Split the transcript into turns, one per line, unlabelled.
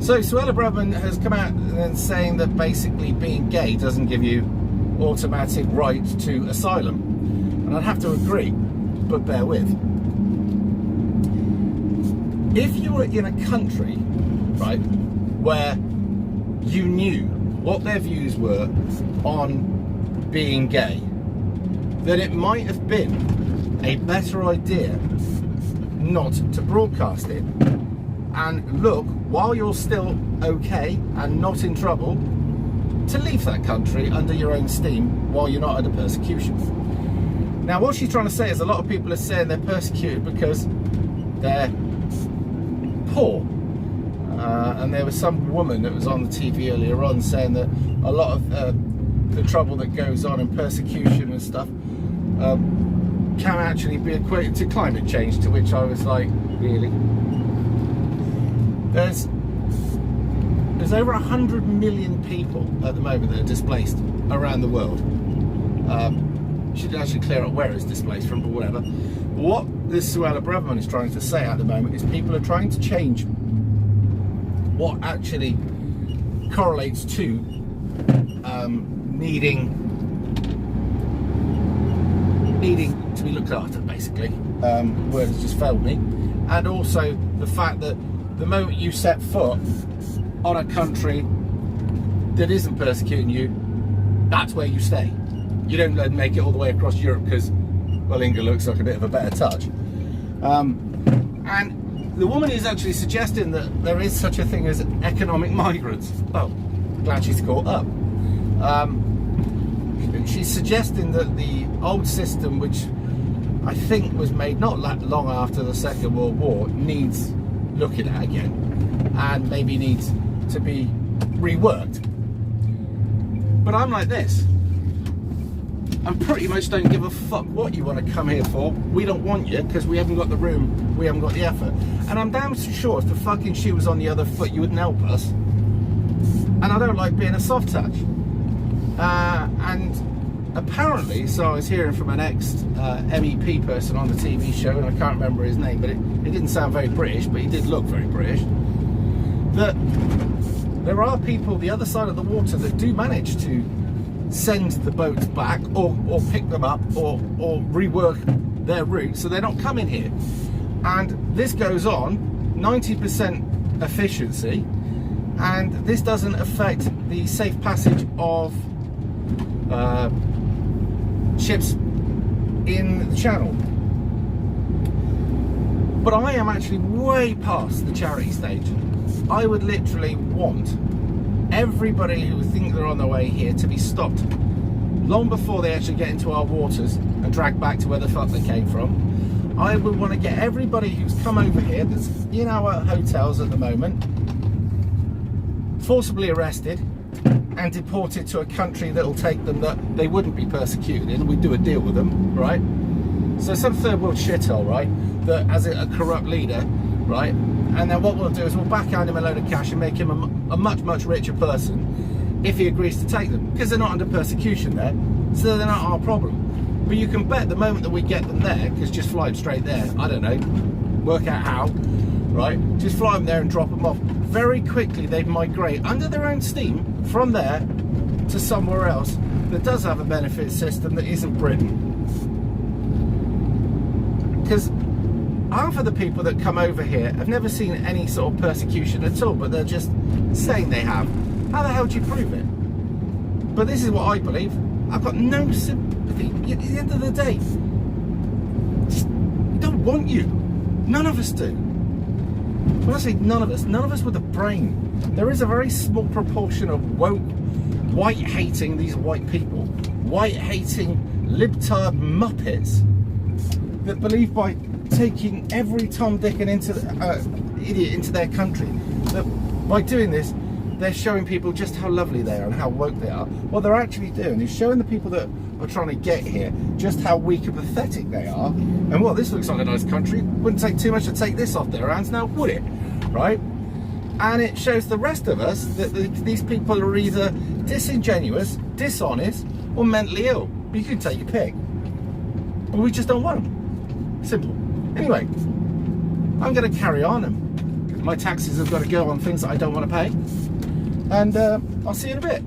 So Suella Braverman has come out and saying that basically being gay doesn't give you automatic right to asylum. And I'd have to agree, but bear with. If you were in a country, right, where you knew what their views were on being gay, then it might have been a better idea not to broadcast it. And look, while you're still okay and not in trouble, to leave that country under your own steam while you're not under persecution. Now, what she's trying to say is a lot of people are saying they're persecuted because they're poor. And there was some woman that was on the TV earlier on saying that a lot of the trouble that goes on and persecution and stuff can actually be equated to climate change, to which I was like, really? There's over 100 million people at the moment that are displaced around the world. Should actually clear up where it's displaced from, but whatever. What this Suella Braverman is trying to say at the moment is people are trying to change what actually correlates to needing to be looked after, basically. Word has just failed me. And also the fact that the moment you set foot on a country that isn't persecuting you, that's where you stay. You don't make it all the way across Europe because, well, England looks like a bit of a better touch. And the woman is actually suggesting that there is such a thing as economic migrants. Oh, glad she's caught up. She's suggesting that the old system, which I think was made not long after the Second World War, needs looking at again and maybe needs to be reworked. But I'm like this. I pretty much don't give a fuck what you want to come here for. We don't want you because we haven't got the room, we haven't got the effort. And I'm damn sure if the fucking shoe was on the other foot, you wouldn't help us. And I don't like being a soft touch. And apparently, so I was hearing from an ex-MEP person on the TV show, and I can't remember his name, but it didn't sound very British, but he did look very British, that there are people the other side of the water that do manage to send the boats back or pick them up or rework their route so they're not coming here. And this goes on 90% efficiency, and this doesn't affect the safe passage of ships in the channel. But I am actually way past the charity stage. I would literally want everybody who think they're on their way here to be stopped long before they actually get into our waters and dragged back to where the fuck they came from. I would want to get everybody who's come over here that's in our hotels at the moment forcibly arrested and deported to a country that'll take them that they wouldn't be persecuted in. We do a deal with them, right? So some third world shithole, right, that has a corrupt leader, right? And then what we'll do is we'll backhand him a load of cash and make him a much richer person if he agrees to take them, because they're not under persecution there, so they're not our problem. But you can bet the moment that we get them there, because just fly them straight there, I don't know, work out how, right? Just fly them there and drop them off. Very quickly they'd migrate under their own steam from there to somewhere else that does have a benefit system that isn't Britain. Because half of the people that come over here have never seen any sort of persecution at all, but they're just saying they have. How the hell do you prove it? But this is what I believe. I've got no sympathy. At the end of the day, we don't want you. None of us do. When I say none of us with a brain. There is a very small proportion of woke, white-hating, these white people, white-hating, libtard muppets that believe by taking every Tom, Dick and idiot into their country, that by doing this, they're showing people just how lovely they are and how woke they are. What they're actually doing is showing the people that are trying to get here just how weak and pathetic they are. And well, this looks like a nice country. Wouldn't take too much to take this off their hands now, would it? Right? And it shows the rest of us that these people are either disingenuous, dishonest, or mentally ill. You can take your pick. But we just don't want them. Simple. Anyway, I'm going to carry on and my taxes have got to go on things that I don't want to pay. And I'll see you in a bit.